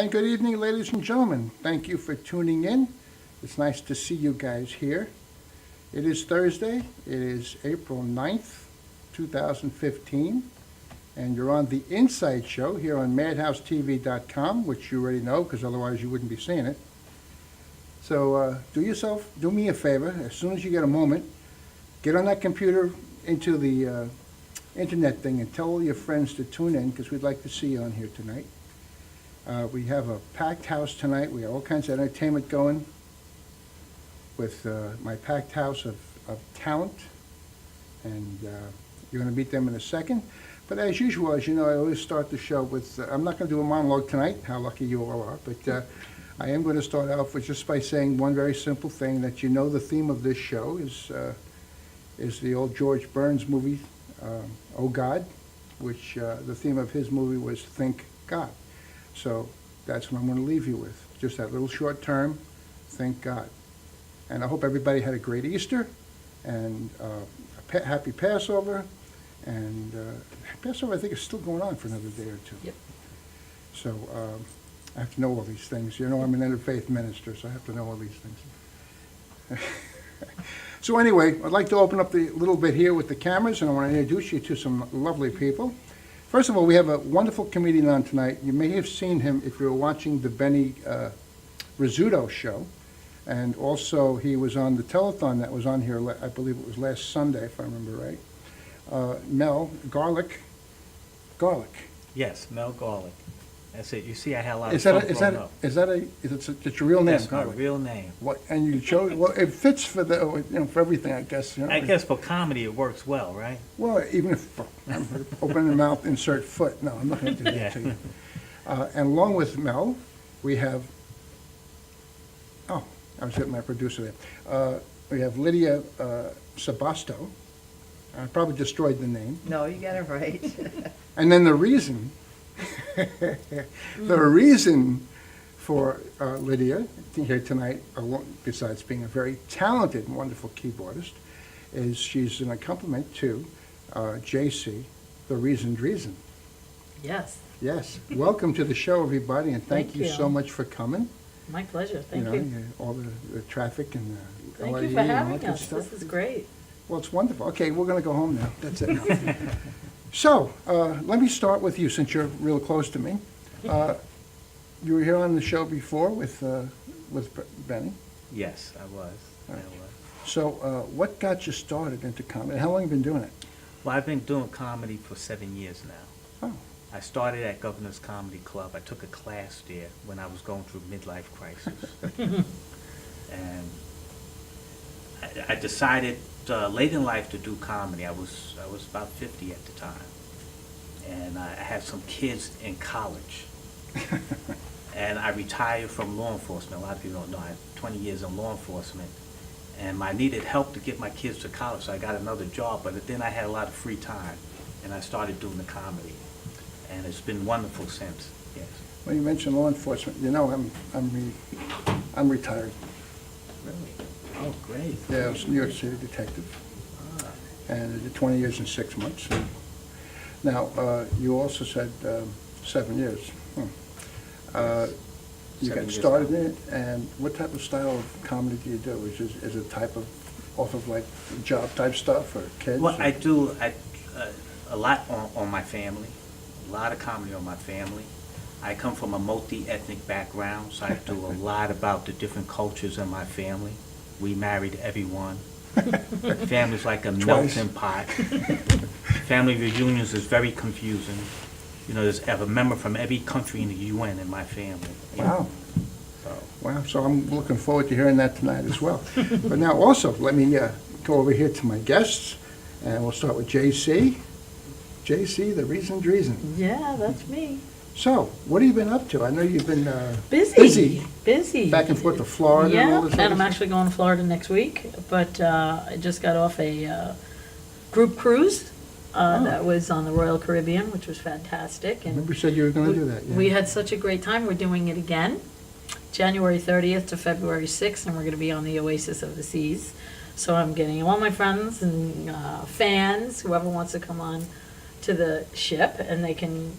And good evening, ladies and gentlemen. Thank you for tuning in. It's nice to see you guys here. It is Thursday. It is April 9th, 2015. And you're on the Inside Show here on MadhouseTV.com, which you already know because otherwise you wouldn't be seeing it. So do me a favor, as soon as you get a moment, get on that computer into the internet thing and tell all your friends to tune in because we'd like to see you on here tonight. We have a packed house tonight. We have all kinds of entertainment going with my packed house of talent, and you're going to meet them in a second. But as usual, as you know, I always start the show with, I'm not going to do a monologue tonight, how lucky you all are, but I am going to start off with just by saying one very simple thing, that you know the theme of this show is the old George Burns movie, Oh God, which the theme of his movie was Think God. So that's what I'm going to leave you with, just that little short term, thank God. And I hope everybody had a great Easter and a happy Passover. And Passover, I think, is still going on for another day or two. Yep. So I have to know all these things. You know, I'm an interfaith minister, so I have to know all these things. So anyway, I'd like to open up a little bit here with the cameras, and I want to introduce you to some lovely people. First of all, we have a wonderful comedian on tonight. You may have seen him if you were watching the Benny Rizzuto show. And also, he was on the telethon that was on here, I believe it was last Sunday, if I remember right. Mel Garlick. Yes, Mel Garlick. That's it. You see, I had a lot of Is fun that growing up. it's your real name? That's my Garlick? real name. What, and you chose, well, it fits for for everything, I guess. You know? I guess for comedy it works well, right? Well, even if I'm open the mouth, insert foot. No, I'm not going to do that Yeah. to you. And along with Mel, we have. Oh, I was getting my producer there. We have Lydia Sabasto. I probably destroyed the name. No, you got it right. And then the reason, for Lydia here tonight, besides being a very talented and wonderful keyboardist, is she's an accompaniment to JayCee, the Driesen. Yes, Yes, welcome to the show, everybody, and thank Thank you you. so much for coming. my pleasure. Thank You you. know, all the traffic and the Thank LAE you for and all having that good us. stuff. This is great. Well, it's wonderful. Okay, we're going to go home now. That's it. So, let me start with you, since you're real close to me. You were here on the show before with Benny. Yes, I was. I was. So, what got you started into comedy? How long have you been doing it? Well, I've been doing comedy for 7 years now. Oh, I started at Governor's Comedy Club. I took a class there when I was going through midlife crisis. And I decided late in life to do comedy. I was about 50 at the time. And I had some kids in college. And I retired from law enforcement. A lot of people don't know. I had 20 years in law enforcement. And I needed help to get my kids to college, so I got another job. But then I had a lot of free time, and I started doing the comedy. And it's been wonderful since, yes. well, you mentioned law enforcement. You know, I'm retired. Really? Oh, great. Yeah, I was a New York City detective, Ah, and I did 20 years and 6 months. Now, you also said 7 years. You 7 got years started now. in it, and what type of style of comedy do you do? Is it type of, off of like job type stuff or kids? Well, or- I do a lot on my family, a lot of comedy on my family. I come from a multi-ethnic background, so I do a lot about the different cultures in my family. We married everyone. Family's like a Twice. melting pot. Family reunions is very confusing. You know, there's a member from every country in the UN in my family. Wow. So, Wow, so I'm looking forward to hearing that tonight as well. But now also, let me go over here to my guests, and we'll start with JayCee. JayCee, the Driesen. Yeah, that's me. So, what have you been up to? I know you've been Busy. back and forth to Florida and all Yeah, this and other I'm stuff. actually going to Florida next week. But I just got off a group cruise that was on the Royal Caribbean, which was fantastic. I remember you said you were going to do that. Yeah. We had such a great time. We're doing it again, January 30th to February 6th, and we're going to be on the Oasis of the Seas. So I'm getting all my friends and fans, whoever wants to come on to the ship, and they can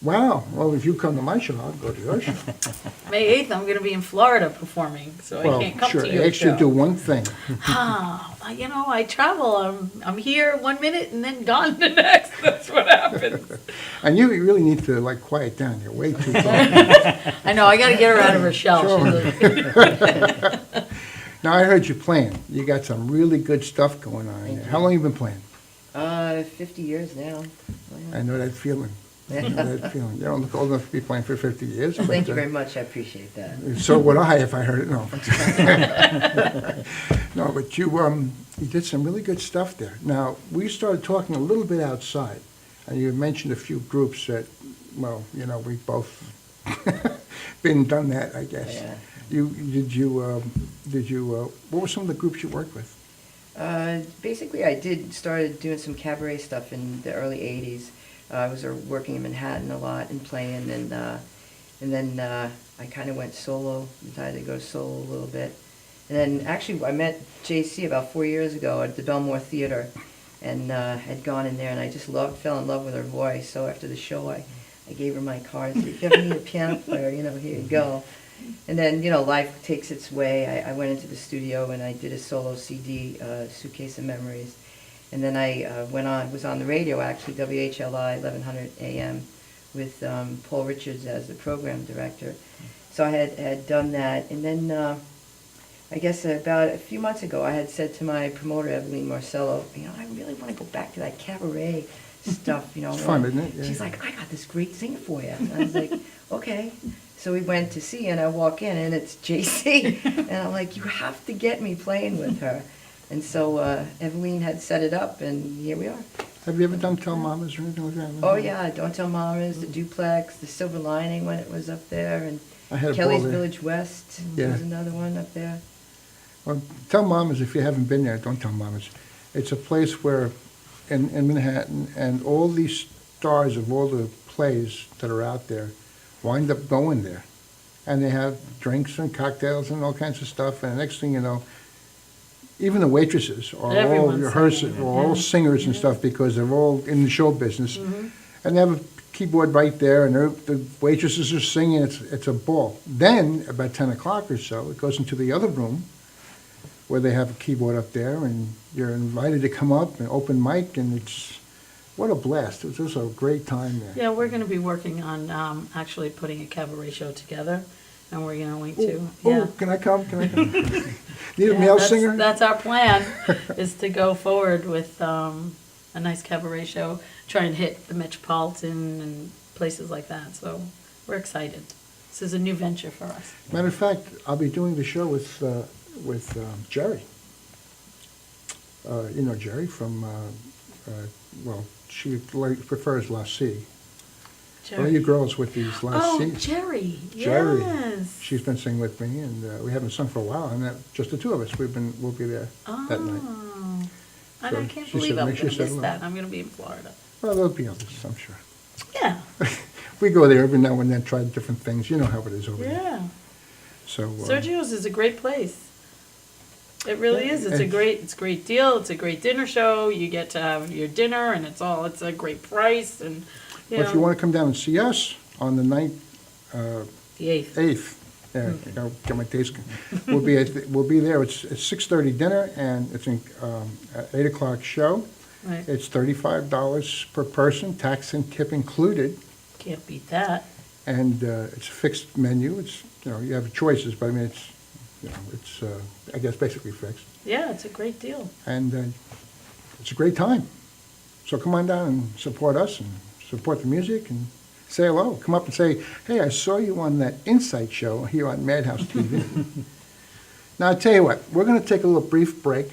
Wow. Well, if you come to my show, I'll go to your show. May 8th, I'm going to be in Florida performing, so I can't come sure. to your Actually, do show. one thing. I travel. I'm here 1 minute and then gone the next. That's what happens. And you really need to, like, quiet down. You're way too talkative. I know, I got to get her out of her shell. Sure. Now, I heard you playing. You got some really good stuff going on. Thank you. How long you been playing? 50 years now. I know that feeling. I know that feeling. You don't look old enough to be playing for 50 years. Thank but, you very much. I appreciate that. So would I if I heard it. No. No, but you did some really good stuff there. Now, we started talking a little bit outside, and you mentioned a few groups that, well, we've both been and done that, I guess. Yeah. What were some of the groups you worked with? Basically, I started doing some cabaret stuff in the early 80s. I was working in Manhattan a lot and playing, and then I kind of went solo, decided to go solo a little bit. And then actually I met JayCee about 4 years ago at the Belmore Theater, and had gone in there, and I just fell in love with her voice. So after the show, I gave her my card, said, if you ever need a piano player, here you go. And then, life takes its way. I went into the studio and I did a solo CD, Suitcase of Memories. And then I was on the radio, actually, WHLI 1100 AM, with Paul Richards as the program director. So I had done that. And then I guess about a few months ago, I had said to my promoter, Evelyn Marcello, I really want to go back to that cabaret stuff. It's fun, isn't it? Yeah. She's like, I got this great singer for you. And I was like, okay. So we went to see, and I walk in, and it's JayCee. And I'm like, you have to get me playing with her. And so Evelyn had set it up, and here we are. Have you ever done Tell Mamas or anything like that? Oh, yeah, Don't Tell Mamas, the Duplex, the Silver Lining when it was up there, and I had a Kelly's ball there. Village West Yeah. was another one up there. Well, Tell Mamas, if you haven't been there, don't tell mamas. It's a place where, in Manhattan, and all these stars of all the plays that are out there wind up going there. And they have drinks and cocktails and all kinds of stuff, and the next thing you know, even the waitresses are all Everyone's rehearsing, singing, all yeah. singers and stuff because they're all in the show business. And they have a keyboard right there, and the waitresses are singing. It's a ball. Then, about 10 o'clock or so, it goes into the other room where they have a keyboard up there, and you're invited to come up and open mic, and what a blast. It was just a great time there. Yeah, we're going to be working on actually putting a cabaret show together, and we're going to. Yeah. Oh, can I come? Need a Yeah, male singer? That's our plan, is to go forward with a nice cabaret show, try and hit the Metropolitan and places like that. So we're excited. This is a new venture for us. Matter of fact, I'll be doing the show with Jerry. You know Jerry from, she prefers La C. One of you girls with these La C. Jerry. Jerry. Yes. She's been singing with me, and we haven't sung for a while, and just the two of us. We'll be there that night. Oh. And So I can't she believe said, I'm make going sure to you miss said that. I'm going to be in Florida. Well, there'll be others, I'm sure. Yeah. We go there every now and then, try different things. You know how it is over there. Yeah. So, Sergio's is a great place. It really Yeah, is. It's a great deal. It's a great dinner show. You get to have your dinner, and it's a great price. And if you want to come down and see us on the 9th, the 8th. 8th, yeah, I gotta get my days. We'll be there. It's 6:30 dinner, and it's an 8 o'clock show. Right. It's $35 per person, tax and tip included, Can't beat that. and it's a fixed menu. It's you have choices, but I mean it's I guess basically fixed, Yeah, it's a great deal. and it's a great time. So come on down and support us and support the music and say hello. Come up and say, hey, I saw you on that Insight show here on Madhouse TV. Now, I'll tell you what, we're going to take a little brief break,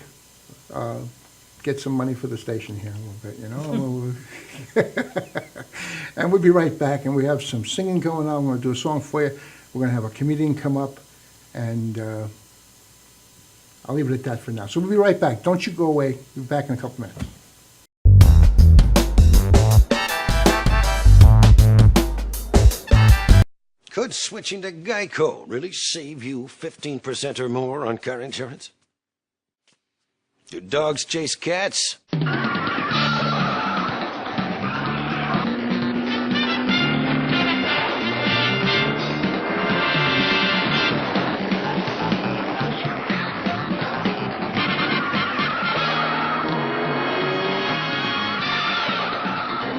get some money for the station here a little bit, and we'll be right back, and we have some singing going on. We're going to do a song for you. We're going to have a comedian come up, and I'll leave it at that for now. So we'll be right back. Don't you go away. We'll be back in a couple minutes. Could switching to Geico really save you 15% or more on car insurance? Do dogs chase cats?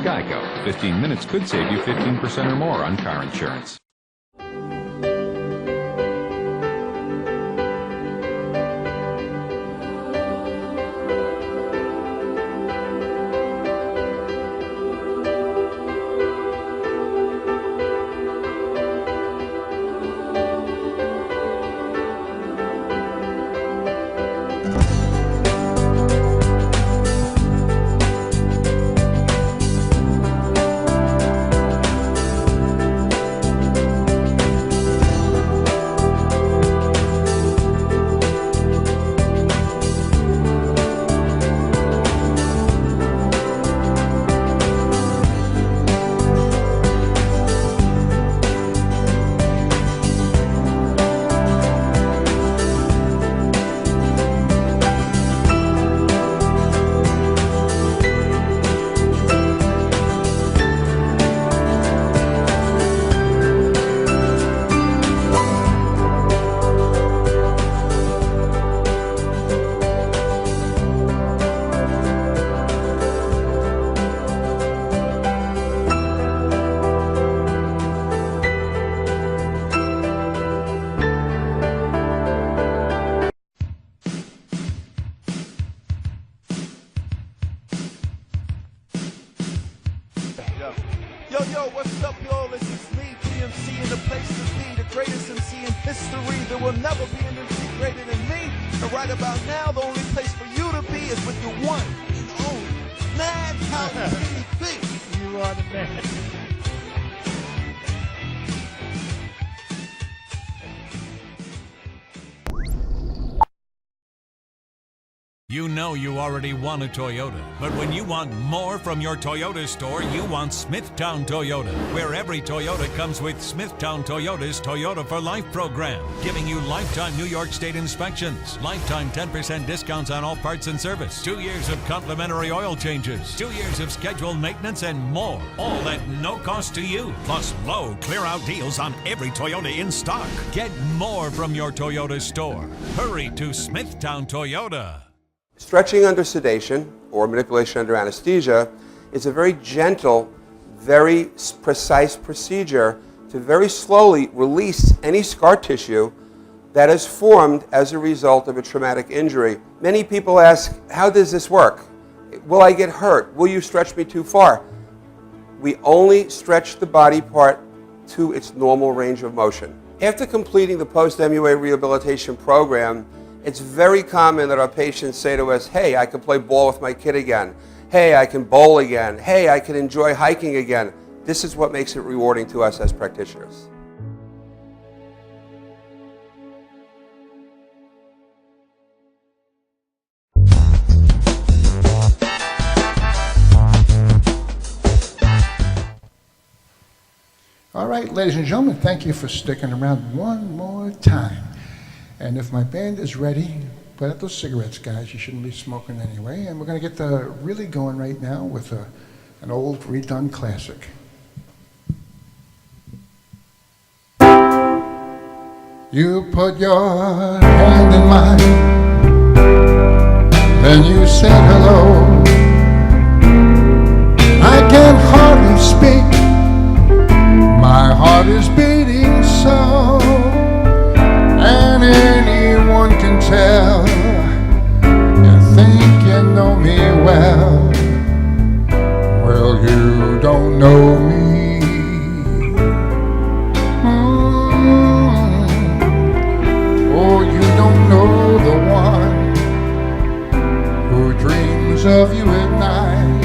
GEICO. 15 minutes could save you 15% or more on car insurance. Yo, what's up, y'all? This is me, GMC, in the place to be, the greatest MC in history. There will never be an MC greater than me. And right about now, the only place for you to be is with your one and only Madhouse TV. You are the man. You know you already want a Toyota, but when you want more from your Toyota store, you want Smithtown Toyota, where every Toyota comes with Smithtown Toyota's Toyota for Life program, giving you lifetime New York State inspections, lifetime 10% discounts on all parts and service, 2 years of complimentary oil changes, 2 years of scheduled maintenance, and more, all at no cost to you, plus low clear-out deals on every Toyota in stock. Get more from your Toyota store. Hurry to Smithtown Toyota. Stretching under sedation, or manipulation under anesthesia, is a very gentle, very precise procedure to very slowly release any scar tissue that is formed as a result of a traumatic injury. Many people ask, how does this work? Will I get hurt? Will you stretch me too far? We only stretch the body part to its normal range of motion. After completing the post-MUA rehabilitation program, it's very common that our patients say to us, hey, I can play ball with my kid again. Hey, I can bowl again. Hey, I can enjoy hiking again. This is what makes it rewarding to us as practitioners. All right, ladies and gentlemen, thank you for sticking around one more time. And if my band is ready, put out those cigarettes, guys. You shouldn't be smoking anyway. And we're going to get really going right now with an old redone classic. You put your hand in mine, then you said hello. I can hardly speak, my heart is beating so. And anyone can tell, you think you know me well. Well, you don't know me. Oh, you don't know the one who dreams of you at night,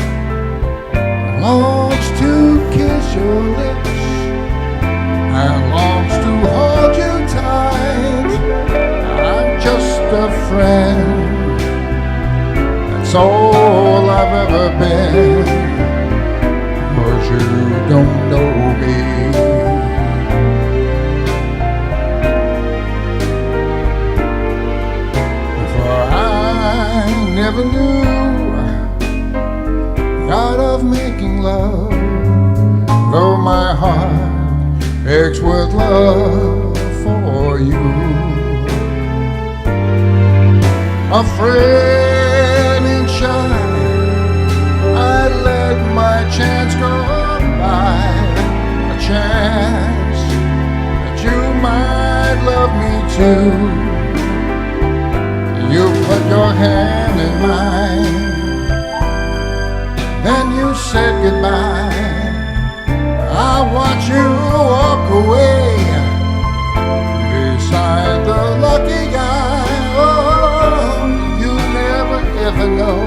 longs to kiss your lips, and longs to hold you tight. I'm just a friend, that's all I've ever been, but you don't know me. For I never knew the art of making love, though my heart aches with love for you. Afraid and shy, I let my chance you. You put your hand in mine, then you said goodbye. I watch you walk away beside the lucky guy. Oh, you never ever know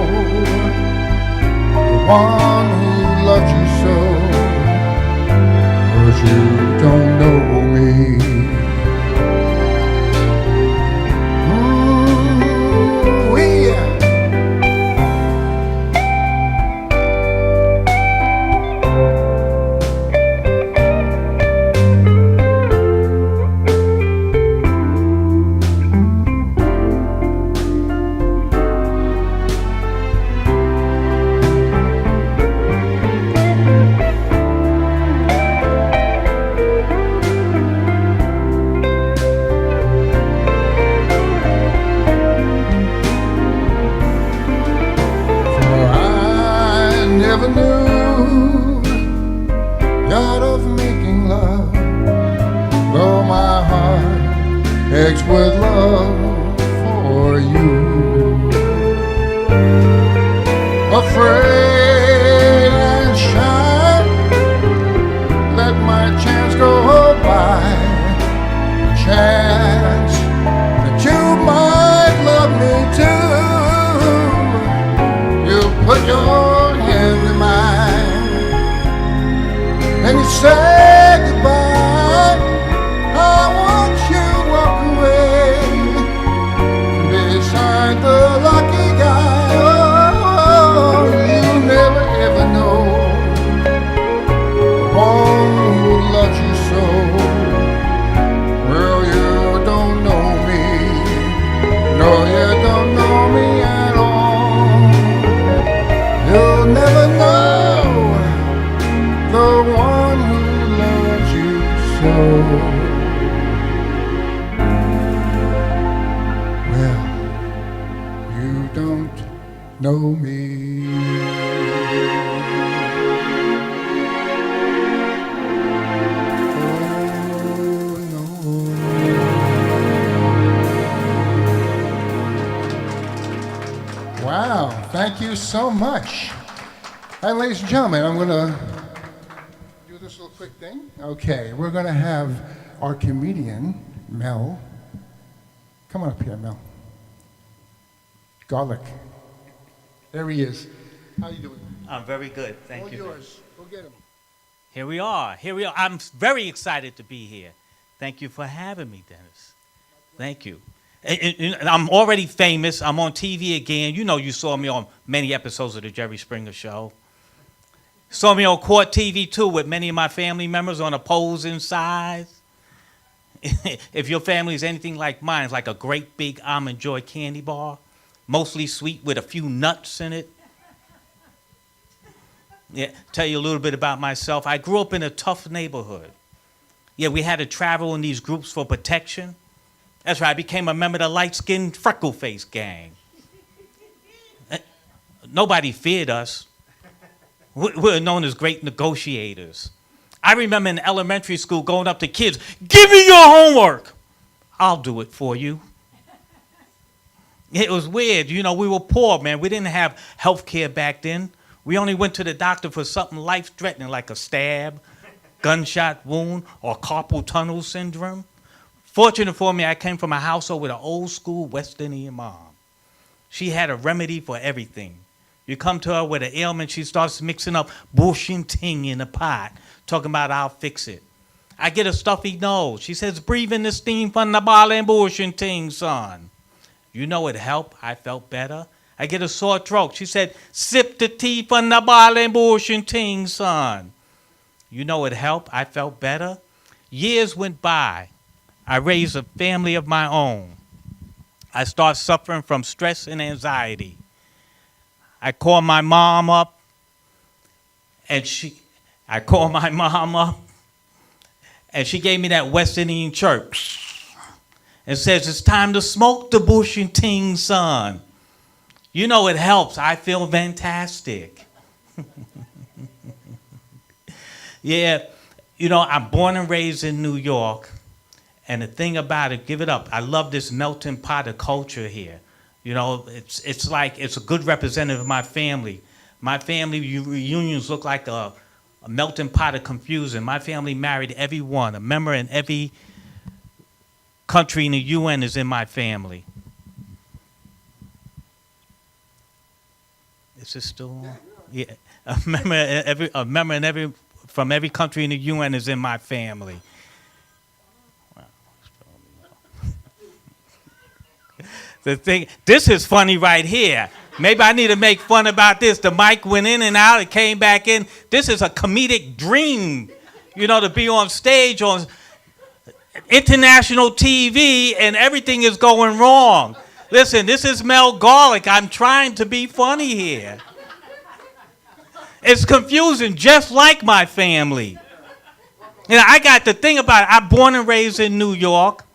the one who loves you so, 'cause you don't know me. Never knew the art of making love, though my heart aches with love for you. Afraid and shy, let my chance go by, a chance that you might love me too. You put your in mine, and you say goodbye. I watch you walk away beside the lucky guy. Oh, you never ever know the one who loves you so. Well, you don't know me. No, you don't know me at all. You'll never know the one who loves you so. Well, you don't know me. Oh, no. Wow, thank you so much. Hi, ladies and gentlemen, I'm going to do this little quick thing. Okay, we're going to have our comedian, Mel. Come on up here, Mel. Garlick. There he is. How you doing? I'm very good, thank All you. yours. Go get him. Here we are. I'm very excited to be here. Thank you for having me, Dennis. Thank you. And I'm already famous. I'm on TV again. You know, you saw me on many episodes of the Jerry Springer Show. Saw me on Court TV too, with many of my family members on opposing sides. If your family is anything like mine, it's like a great big Almond Joy candy bar, mostly sweet with a few nuts in it. Yeah, tell you a little bit about myself. I grew up in a tough neighborhood. Yeah, we had to travel in these groups for protection. That's right, I became a member of the light-skinned, freckle-faced gang. Nobody feared us. We're known as great negotiators. I remember in elementary school going up to kids, "Give me your homework." "I'll do it for you." It was weird. You know, we were poor, man. We didn't have health care back then. We only went to the doctor for something life-threatening like a stab, gunshot wound, or carpal tunnel syndrome. Fortunate for me, I came from a household with an old-school West Indian mom. She had a remedy for everything. You come to her with an ailment, she starts mixing up bush and ting in a pot, talking about "I'll fix it." I get a stuffy nose. She says, "Breathe in the steam from the barley and bush and ting, son." You know it helped. I felt better. I get a sore throat. She said, "Sip the tea from the barley and bush and ting, son." You know it helped. I felt better. Years went by. I raised a family of my own. I started suffering from stress and anxiety. I called my mom up, and she gave me that West Indian chirp and says, "It's time to smoke the bush and ting, son." You know it helps. I feel fantastic. Yeah, you know, I'm born and raised in New York, And the thing about it, give it up. I love this melting pot of culture here. You know, it's like it's a good representative of my family. My family reunions look like a melting pot of confusion. My family married everyone. A member in every country in the UN is in my family. Is this still on? Yeah. A member from every country in the UN is in my family. The thing, this is funny right here. Maybe I need to make fun about this. The mic went in and out, it came back in. This is a comedic dream, you know, to be on stage on international TV and everything is going wrong. Listen, this is Mel Garlick. I'm trying to be funny here. It's confusing, just like my family. You know, I got the thing about it, I'm born and raised in New York.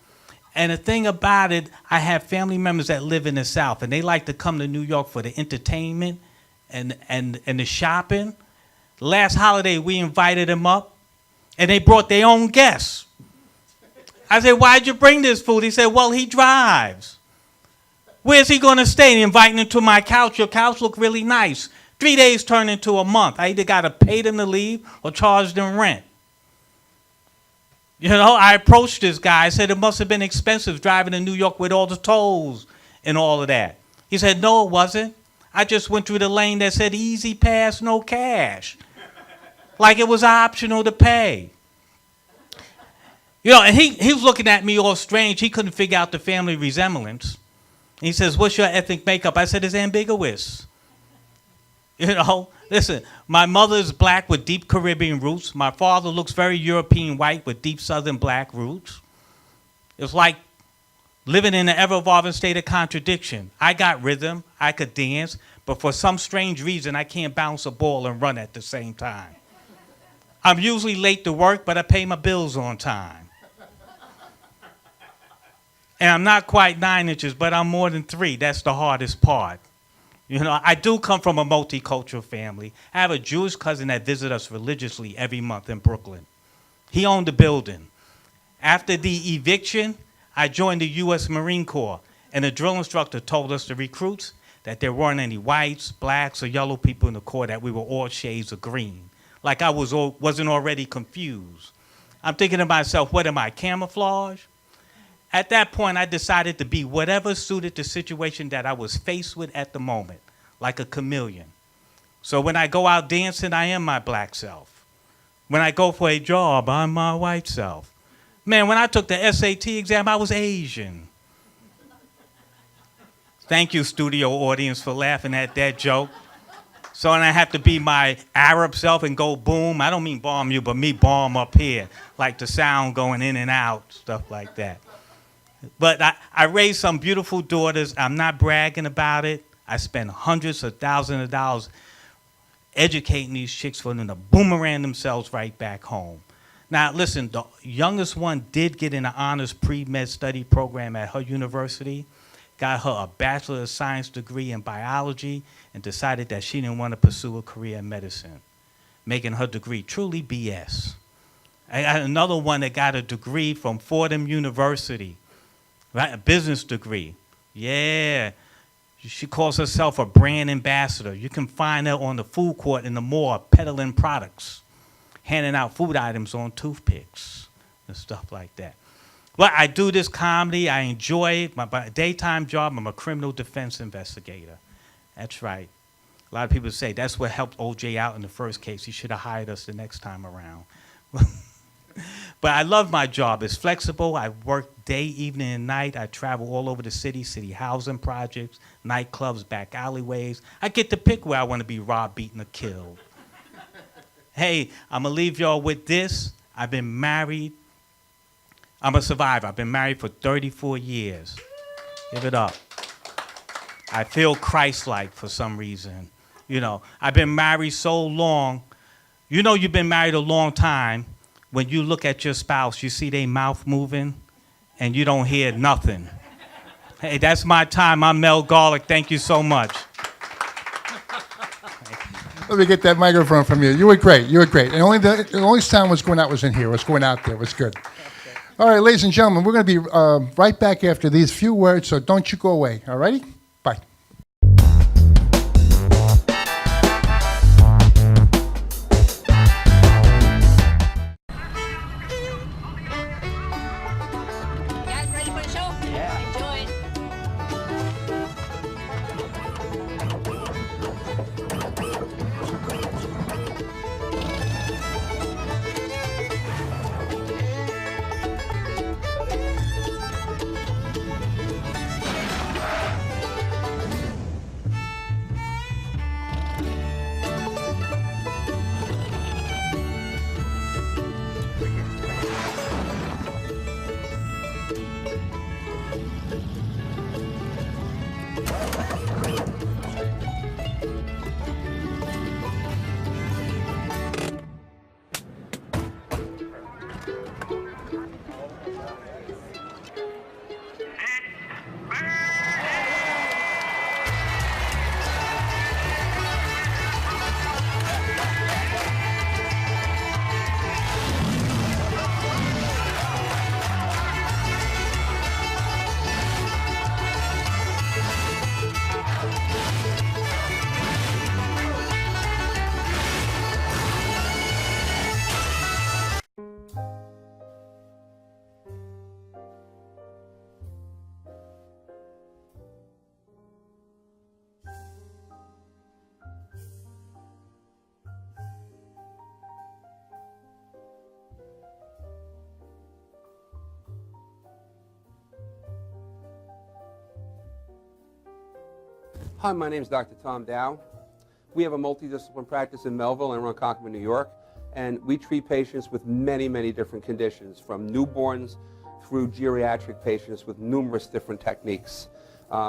And the thing about it, I have family members that live in the South, and they like to come to New York for the entertainment and the shopping. Last holiday, we invited them up, and they brought their own guests. I said, why'd you bring this food? He said, well, he drives. Where's he going to stay? And inviting him to my couch. Your couch look really nice. 3 days turned into a month. I either got to pay them to leave or charge them rent. You know, I approached this guy. I said, it must have been expensive driving to New York with all the tolls and all of that. He said, no, it wasn't. I just went through the lane that said easy pass, no cash. Like it was optional to pay. You know, and he was looking at me all strange. He couldn't figure out the family resemblance. He says, what's your ethnic makeup? I said, it's ambiguous. You know, listen, my mother's black with deep Caribbean roots. My father looks very European white with deep Southern black roots. It's like living in an ever-evolving state of contradiction. I got rhythm, I could dance, but for some strange reason, I can't bounce a ball and run at the same time. I'm usually late to work, but I pay my bills on time. And I'm not quite 9 inches, but I'm more than 3. That's the hardest part. You know, I do come from a multicultural family. I have a Jewish cousin that visits us religiously every month in Brooklyn. He owned the building. After the eviction, I joined the U.S. Marine Corps, and the drill instructor told us, the recruits, that there weren't any whites, blacks, or yellow people in the Corps, that we were all shades of green. Like I wasn't already confused. I'm thinking to myself, what am I, camouflage? At that point, I decided to be whatever suited the situation that I was faced with at the moment, like a chameleon. So when I go out dancing, I am my black self. When I go for a job, I'm my white self. Man, when I took the SAT exam, I was Asian. Thank you, studio audience, for laughing at that joke. So when I have to be my Arab self and go boom, I don't mean bomb you, but me bomb up here, like the sound going in and out, stuff like that. But I raised some beautiful daughters. I'm not bragging about it. I spent hundreds of thousands of dollars educating these chicks for them to boomerang themselves right back home. Now, listen, the youngest one did get in an honors pre-med study program at her university, got her a Bachelor of Science degree in biology, and decided that she didn't want to pursue a career in medicine, making her degree truly BS. I got another one that got a degree from Fordham University. Right, a business degree. Yeah. She calls herself a brand ambassador. You can find her on the food court in the mall peddling products, handing out food items on toothpicks and stuff like that. Well, I do this comedy. I enjoy it. My daytime job, I'm a criminal defense investigator. That's right. A lot of people say that's what helped OJ out in the first case. He should have hired us the next time around. But I love my job. It's flexible. I work day, evening, and night. I travel all over the city housing projects, nightclubs, back alleyways. I get to pick where I want to be robbed, beaten, or killed. Hey, I'm going to leave y'all with this. I've been married. I'm a survivor. I've been married for 34 years. Give it up. I feel Christ-like for some reason. You know, I've been married so long. You know you've been married a long time. When you look at your spouse, you see their mouth moving, and you don't hear nothing. Hey, that's my time. I'm Mel Garlick. Thank you so much. Let me get that microphone from you. You were great. You were great. And the only sound was going out was in here. What's going out there was good. All right, ladies and gentlemen, we're going to be right back after these few words, so don't you go away. All righty? Bye. Guys, ready for the show? Yeah. Enjoy. Hi, my name is Dr. Tom Dow. We have a multidiscipline practice in Melville and Ronkonkoma, New York, and we treat patients with many, many different conditions, from newborns through geriatric patients with numerous different techniques.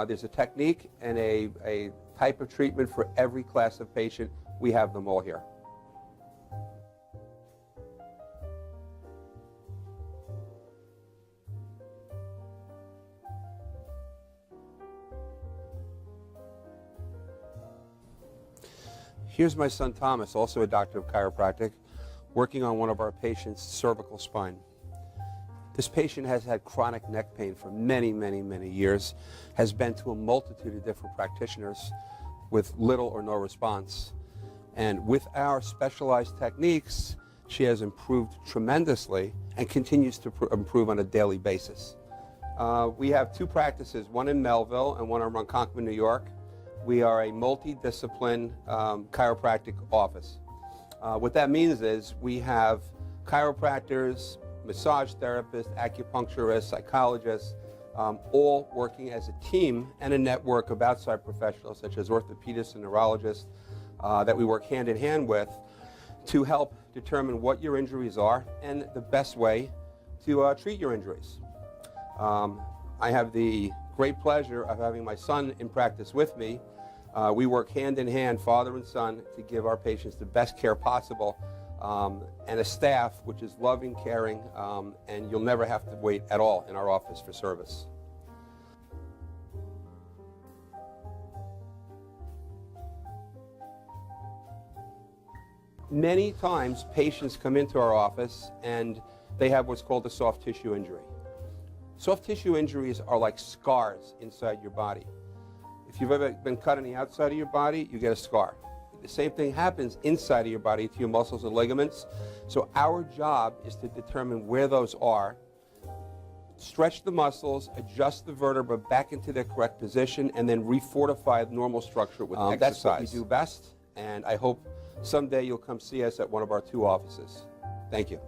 There's a technique and a type of treatment for every class of patient. We have them all here. Here's my son Thomas, also a doctor of chiropractic, working on one of our patients' cervical spine. This patient has had chronic neck pain for many, many, many years, has been to a multitude of different practitioners with little or no response. And with our specialized techniques, she has improved tremendously and continues to improve on a daily basis. We have two practices, one in Melville and one in Ronkonkoma, New York. We are a multidiscipline chiropractic office. What that means is we have chiropractors, massage therapists, acupuncturists, psychologists, all working as a team and a network of outside professionals such as orthopedists and neurologists that we work hand in hand with to help determine what your injuries are and the best way to treat your injuries. I have the great pleasure of having my son in practice with me. We work hand in hand, father and son, to give our patients the best care possible, and a staff which is loving, caring, and you'll never have to wait at all in our office for service. Many times patients come into our office and they have what's called a soft tissue injury. Soft tissue injuries are like scars inside your body. If you've ever been cut on the outside of your body, you get a scar. The same thing happens inside of your body to your muscles and ligaments. So our job is to determine where those are, stretch the muscles, adjust the vertebra back into their correct position, and then refortify the normal structure with exercise. That's what we do best, and I hope someday you'll come see us at one of our two offices. Thank you.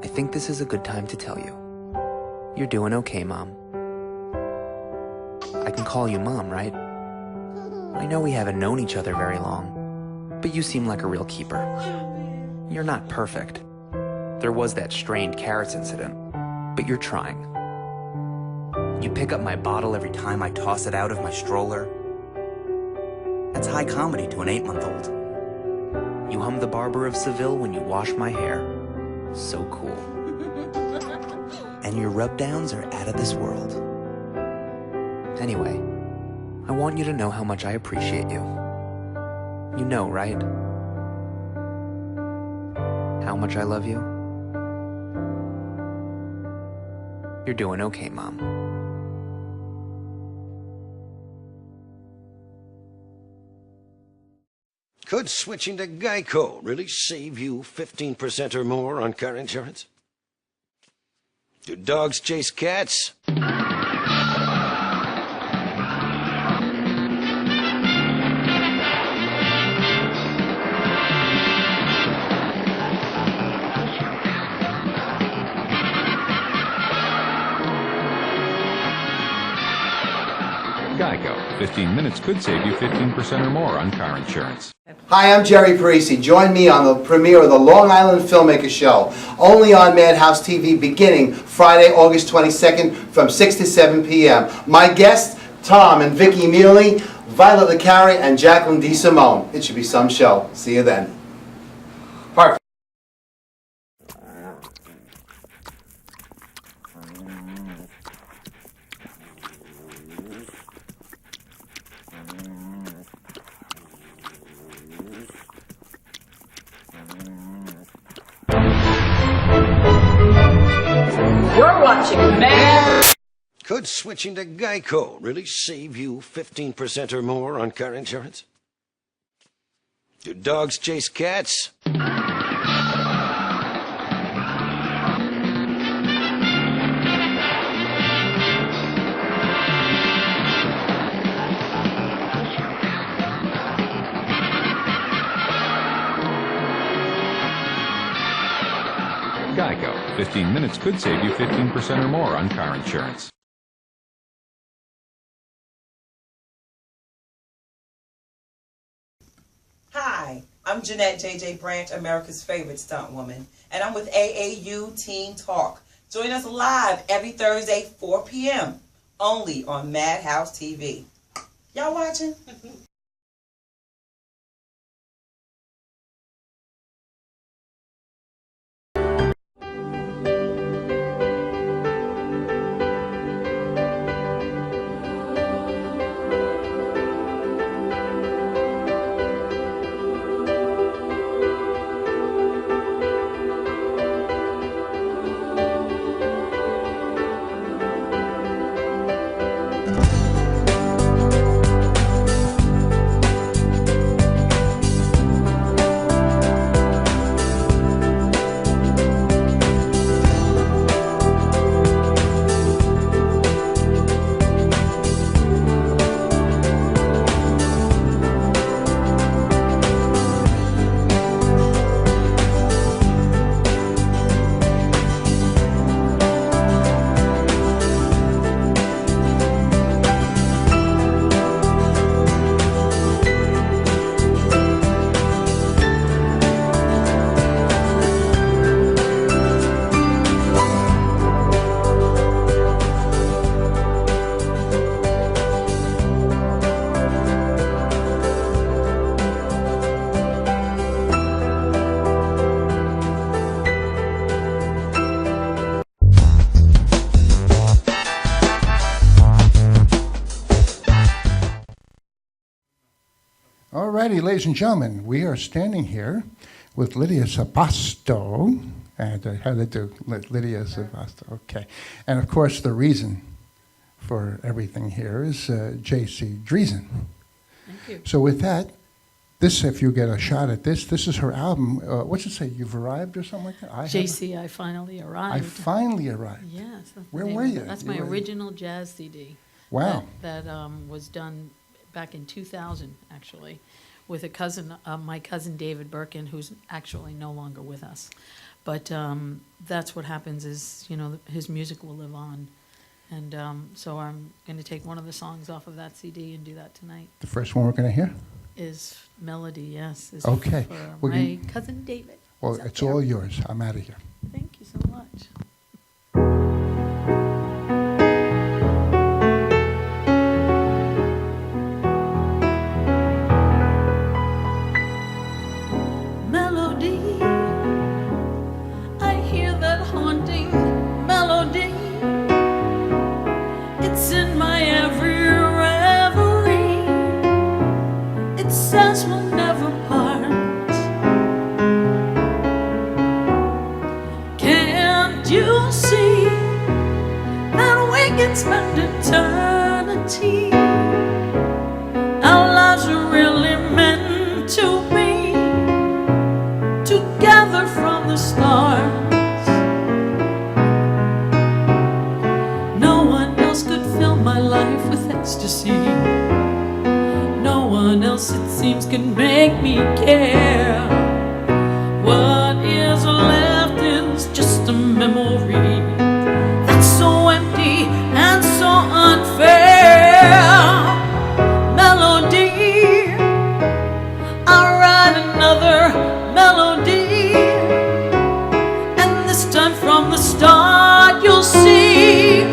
I think this is a good time to tell you. You're doing okay, Mom. I can call you Mom, right? I know we haven't known each other very long, but you seem like a real keeper. You're not perfect. There was that strained carrots incident, but you're trying. You pick up my bottle every time I toss it out of my stroller. That's high comedy to an 8-month-old. You hum the Barber of Seville when you wash my hair. So cool. And your rub-downs are out of this world. Anyway, I want you to know how much I appreciate you. You know, right? How much I love you? You're doing okay, Mom. Could switching to Geico really save you 15% or more on car insurance? Do dogs chase cats? Geico. 15 minutes could save you 15% or more on car insurance. Hi, I'm Jerry Parisi. Join me on the premiere of the Long Island Filmmaker Show, only on Madhouse TV, beginning Friday, August 22nd from 6 to 7 p.m. My guests, Tom and Vicky Mealy, Violet LeCarry, and Jacqueline DeSimone. It should be some show. See you then. Perfect. You're watching Mad. Could switching to Geico really save you 15% or more on car insurance? Do dogs chase cats? Geico. 15 minutes could save you 15% or more on car insurance. Hi, I'm Jeanette J.J. Branch, America's favorite stunt woman, and I'm with AAU Teen Talk. Join us live every Thursday, 4 p.m., only on Madhouse TV. Y'all watching? Alrighty, ladies and gentlemen, we are standing here with Lydia Sabasto, and how to do Lydia Sabasto, okay. And of course, the reason for everything here is JayCee Driesen. Thank you. So with that, this, if you get a shot at this is her album. What's it say? You've arrived or something like that? JayCee, I finally arrived. I finally arrived. Yes. That's Where the name were of you? it. That's You my were- original jazz CD. Wow. That was done back in 2000, actually, with a cousin, my cousin David Birkin, who's actually no longer with us. But that's what happens is, you know, his music will live on. And so I'm going to take one of the songs off of that CD and do that tonight. The first one we're going to hear? Is Melody, yes. Is Okay. For We're my gonna- cousin David. Well, He's up it's there. all yours. I'm out of here. Thank spend eternity. Our lives are really meant to be together from the start. No one else could fill my life with ecstasy. No one else, it seems, can make me care. What is left is just a memory that's so empty and so unfair. Melody, I'll write another melody, and this time from the start you'll see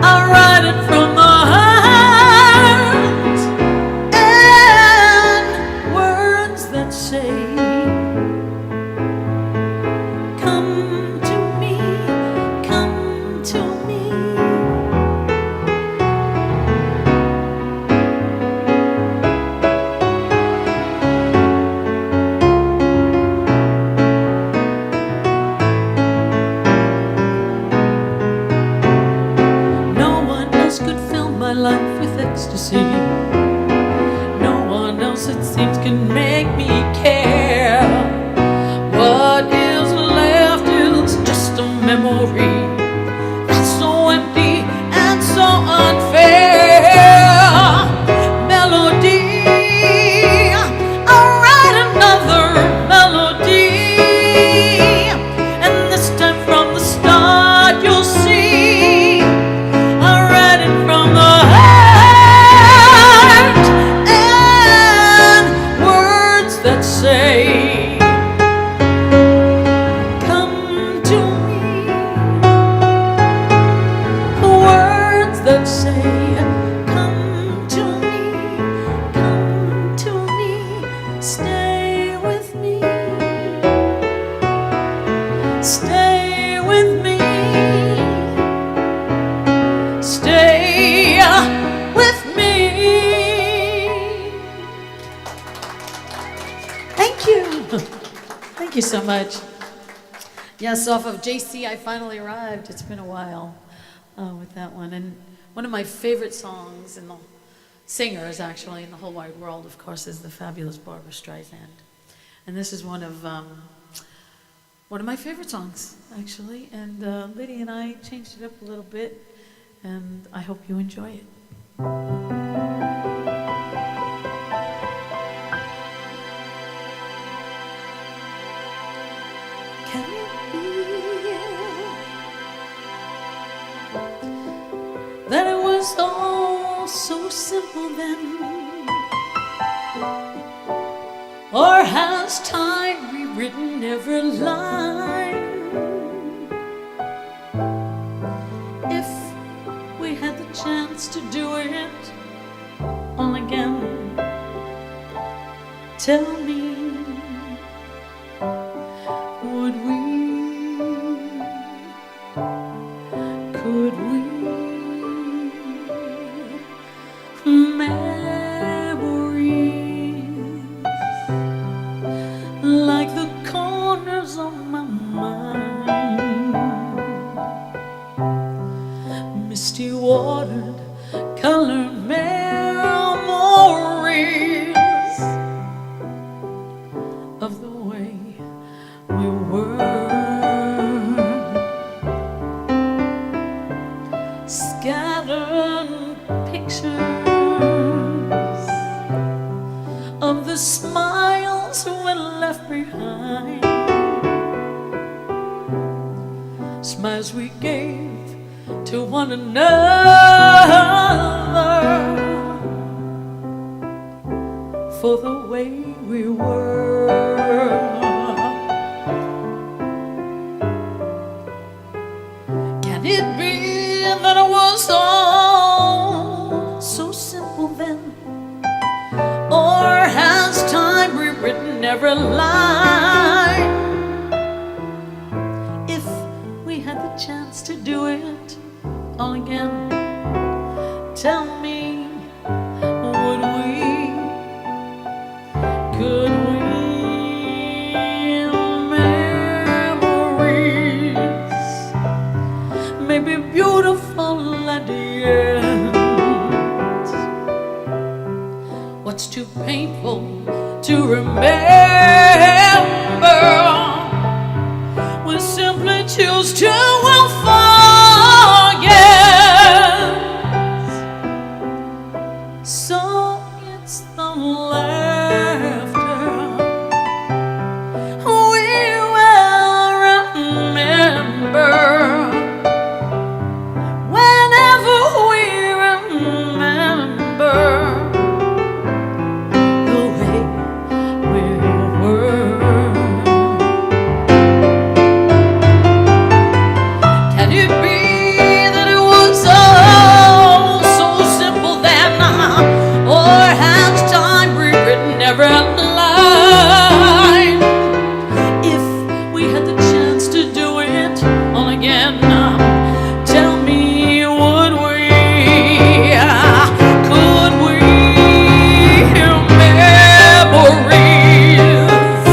I'll write it from the heart, and words that say, come to me, come to me. No one else could fill my life with ecstasy. No one else, it seems, can make me care. What is left is just a memory that's so empty and so unfair. Melody, I'll write another melody, and this time from the start you'll see I'll write it from the heart, and words that say, come to me. Words that say, come to me, come to me, stay with me, stay with me, stay with me. Thank you. Thank you so much. Yes, off of JayCee, I finally arrived. It's been a while with that one. And one of my favorite songs, and the singers actually in the whole wide world, of course, is the fabulous Barbra Streisand. And this is one of my favorite songs, actually. And Liddy and I changed it up a little bit, and I hope you enjoy it. Can it be that it was all so simple then? Or has time rewritten every line? If we had the chance to do it all again, tell me, would we? Could we? Memories like the corners of my mind, misty watered, colored memories of the way we were, scattered pictures of the smiles we left behind, smiles we gave to one another for the way we were. Can it be that it was all so simple then? Or has time rewritten every line? If we had the chance to do it all again, tell me, would we? Could we? Memories may be beautiful and painful to remember. We simply choose to forget. So it's the laughter we will remember. Whenever we remember the way we were. Can it be that it was all so simple then? Or has time rewritten every line? If we had the chance to do it all again, tell me, would we? Could we? Memories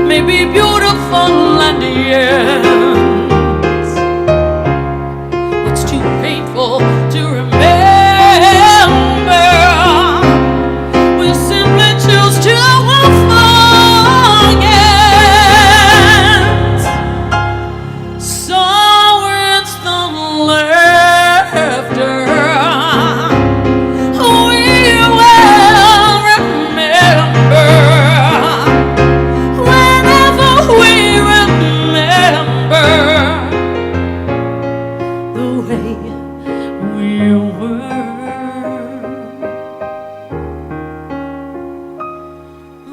may be beautiful and yes, it's too painful to remember. We simply choose to forget. So it's the laughter we will remember. Whenever we remember the way we were.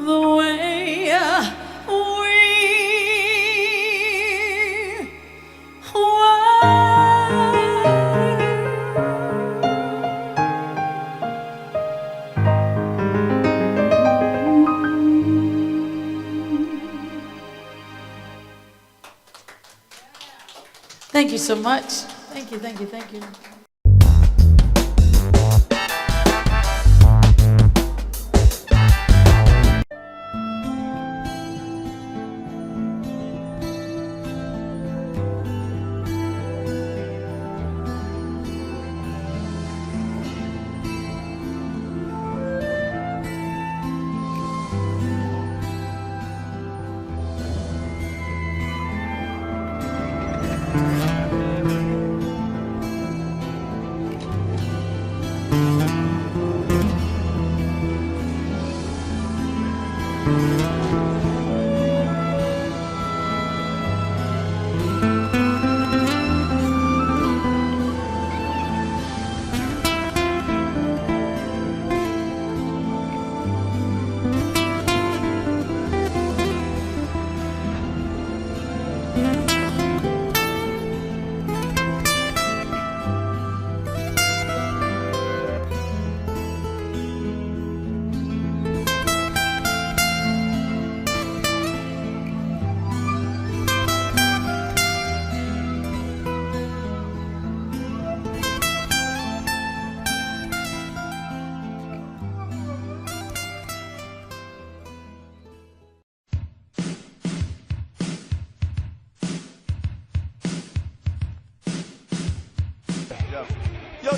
The way we Thank you so much. Thank you, thank you, thank you.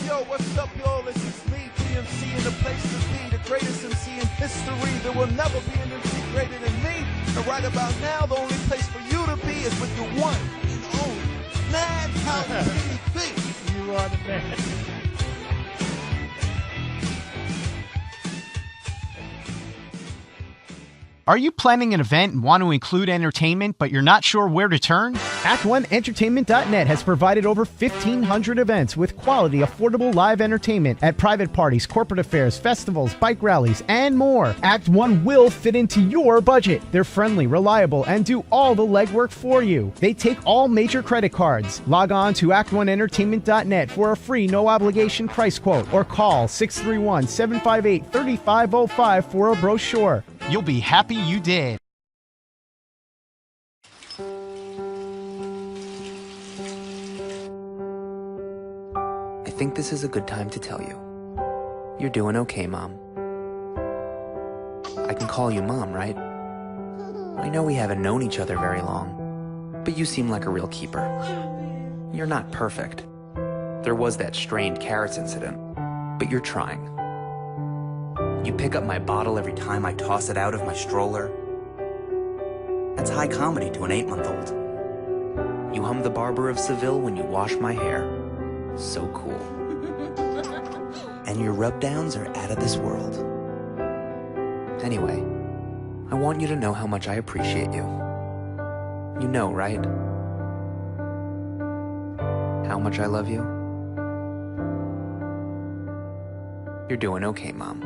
Yo, what's up, y'all? This is me, GMC, in the place to be, the greatest MC in history. There will never be an MC greater than me. And right about now, the only place for you to be is with the one and only Madhouse TV. You are the man. Are you planning an event and want to include entertainment, but you're not sure where to turn? Act1Entertainment.net has provided over 1,500 events with quality, affordable live entertainment at private parties, corporate affairs, festivals, bike rallies, and more. Act 1 will fit into your budget. They're friendly, reliable, and do all the legwork for you. They take all major credit cards. Log on to Act1Entertainment.net for a free, no-obligation price quote or call 631-758-3505 for a brochure. You'll be happy you did. I think this is a good time to tell you. You're doing okay, Mom. I can call you Mom, right? I know we haven't known each other very long, but you seem like a real keeper. You're not perfect. There was that strained carrots incident, but you're trying. You pick up my bottle every time I toss it out of my stroller. That's high comedy to an 8-month-old. You hum the Barber of Seville when you wash my hair. So cool. And your rub-downs are out of this world. Anyway, I want you to know how much I appreciate you. You know, right? How much I love you? You're doing okay, Mom.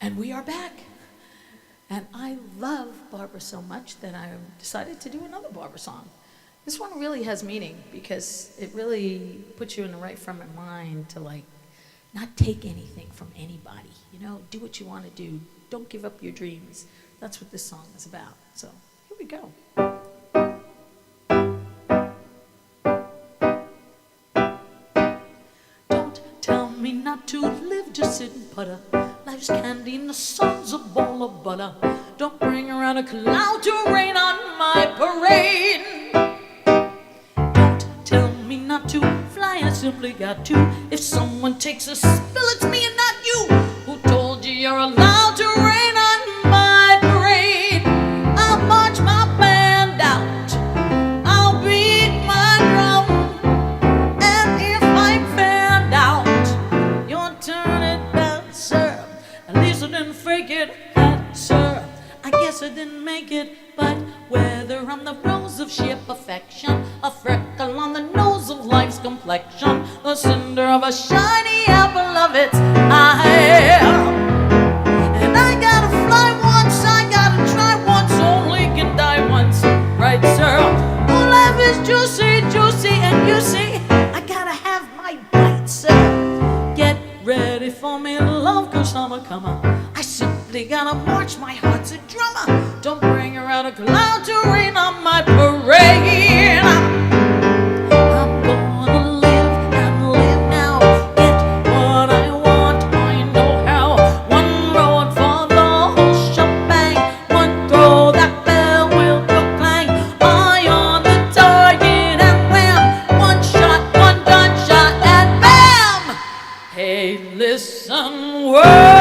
And we are back. And I love Barbara so much that I decided to do another Barbara song. This one really has meaning because it really puts you in the right frame of mind to like not take anything from anybody. You know, do what you want to do. Don't give up your dreams. That's what this song is about. So here we go. Don't tell me not to live, just sit and putter. Life's candy and the sun's a ball of butter. Don't bring around a cloud to rain on my parade. Don't tell me not to fly, I simply got to. If someone takes a spill, it's me and not you. Who told you you're allowed to rain on my parade? I'll march my band out, I'll beat my drum, and if I'm found out, you'll turn it back, sir. At least I didn't fake it, sir. I guess I didn't make it, but whether I'm the rose of sheer perfection, a freckle on the nose of life's complexion, the cinder of a shiny apple of its eye. And I gotta fly once, I gotta try once, only can die once, right, sir? Oh, life is juicy, juicy, and you see, I gotta have my bite, sir. Get ready for me, love, 'cause I'm a comer. I simply gotta march, my heart's a drummer. Don't bring around a cloud to rain on my parade. I'm gonna live and live now. Get what I want, I know how. One road for the whole shebang. One throw, that bell will go clang. Eye on the target and wham. One shot, one gunshot, and bam! Hey, listen, world.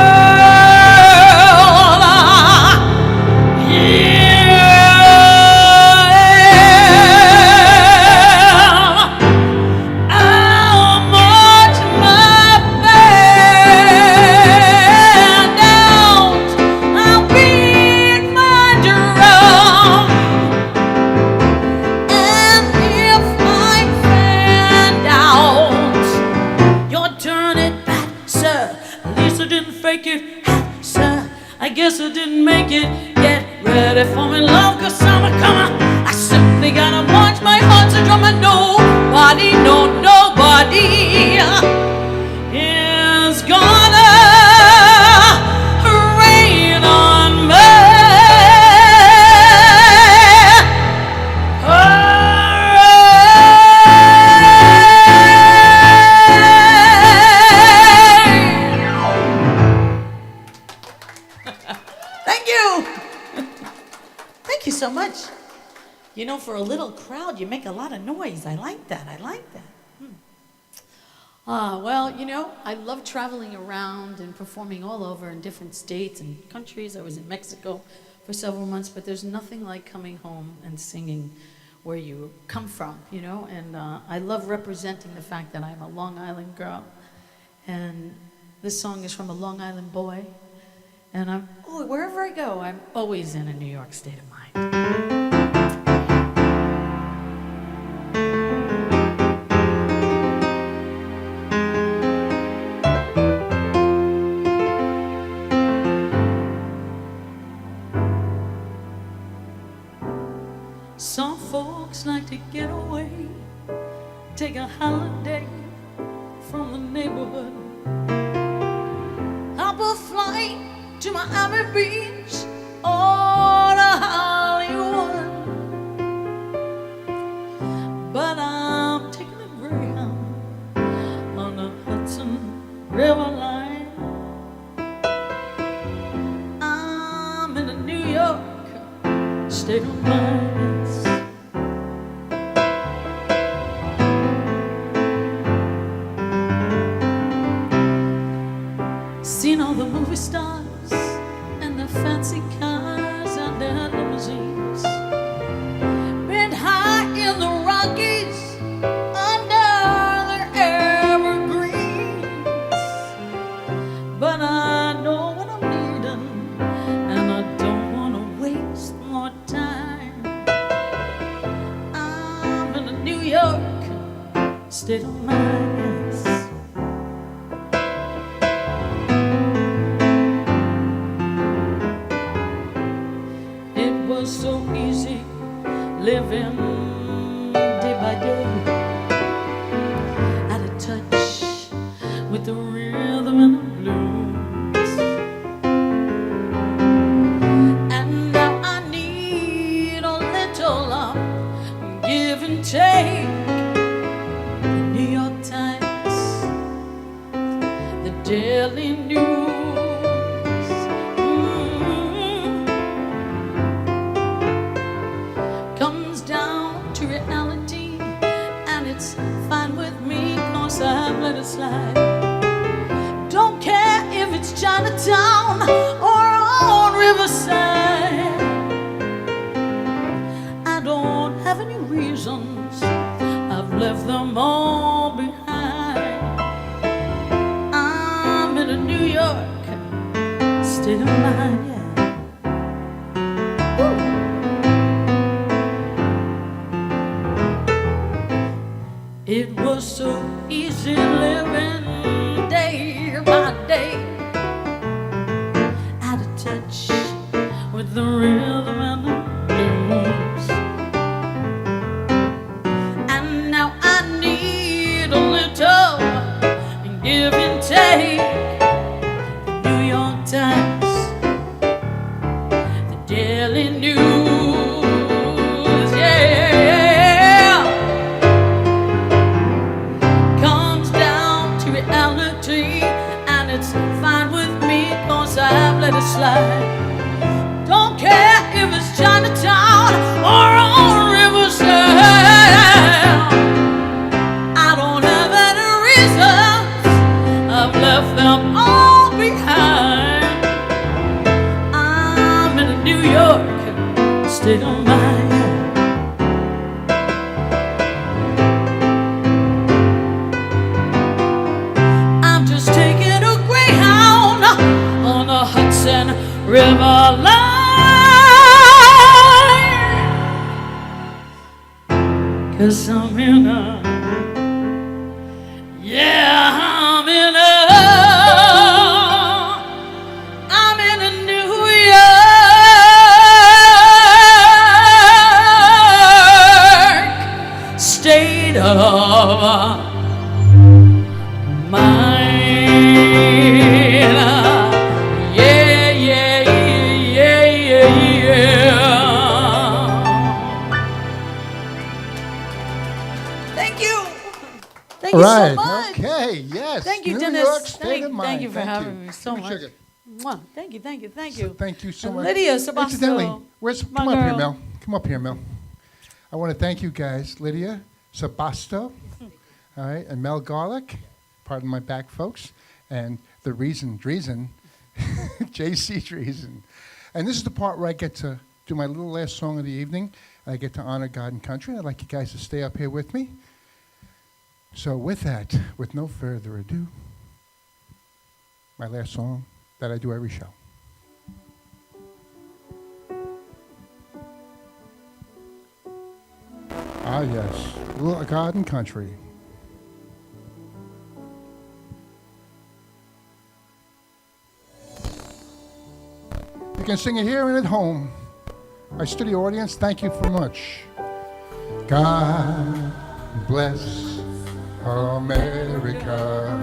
I guess I didn't make it. Get ready for me, love, 'cause I'm a comer. I simply gotta march, my heart's a drummer. Nobody, no, nobody is gonna rain on me. Thank you. Thank you so much. You know, for a little crowd, you make a lot of noise. I like that. I like that. Well, you know, I love traveling around and performing all over in different states and countries. I was in Mexico for several months, but there's nothing like coming home and singing where you come from, you know, and I love representing the fact that I'm a Long Island girl, and this song is from a Long Island boy, and wherever I go, I'm always in a New York state of mind. Some folks like to get away, take a holiday from the neighborhood, hop a flight to Miami Beach or to Hollywood. But I'm taking a Greyhound on the Hudson River line. York state of mind, yes. It was so easy living day by day, out of touch with the rhythm and the blues. And now I need a little give and take. The New York Times, the Daily News, comes down to reality, and it's fine with me, 'cause I've let it slide. Don't care if it's Chinatown or on Riverside. I don't have any reasons, I've left them all behind. I'm in a New York state of mind, yeah. Woo. It was so easy living day by day, out of touch with the rhythm and the blues. And now I need a little give and take. The New York Times, the Daily News, yeah, comes down to reality, and it's fine with me, 'cause I've let it slide. Don't care if it's Chinatown or on Riverside. I don't have any reasons, I've left them all behind. I'm in a New York state of mind. I'm just taking a Greyhound on the Hudson River line, 'cause I'm in a, yeah, I'm in a New York state of mind. Yeah, yeah, yeah, yeah, yeah. Thank you. Thank All you right. so much. Okay. Yes. Thank you, New Dennis. York state of mind. Thank you for having me so Give me much. sugar. Mwah. Thank you, thank you, thank you. Thank you so And much. Lydia Sebastian. Incidentally, my come up here, girl. Mel. Come up here, Mel. I want to thank you guys, Lydia Sebasto, all right, and Mel Garlick, pardon my back, folks, and the reason, Driesen, JayCee Driesen. And this is the part where I get to do my little last song of the evening. I get to honor God and country. I'd like you guys to stay up here with me. So with that, with no further ado, my last song that I do every show. Ah, yes, little God and country. You can sing it here and at home. My studio audience, thank you for much. God bless America,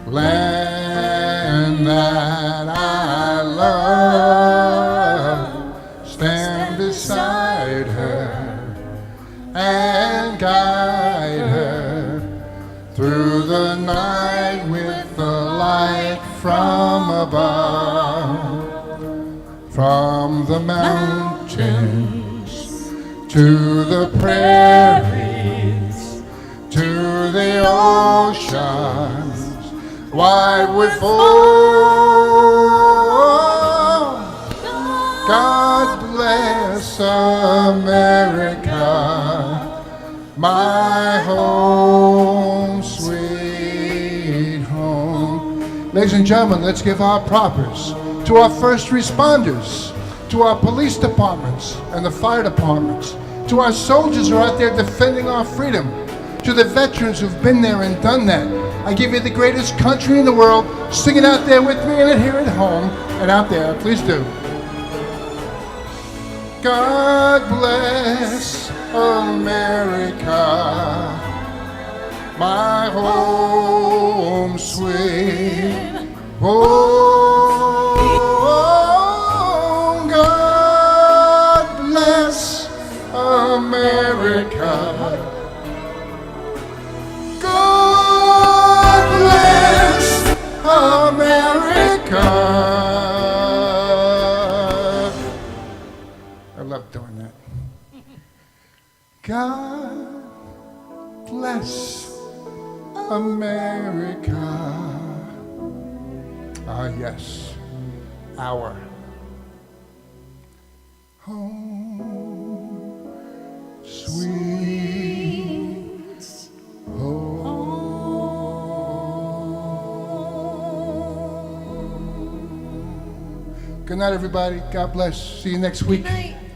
land that I love. Stand beside her and guide her through the night with the light from above. From the mountains to the prairies to the oceans wide with foam. God bless America, my home, sweet home. Ladies and gentlemen, let's give our propers to our first responders, to our police departments and the fire departments, to our soldiers who are out there defending our freedom, to the veterans who've been there and done that. I give you the greatest country in the world. Sing it out there with me and here at home and out there. Please do. God bless America, my home sweet home. God bless America. God bless America. I love doing that. God bless America. Ah, yes, our home, sweet home. Good night, everybody. God bless. See you next week. Good night.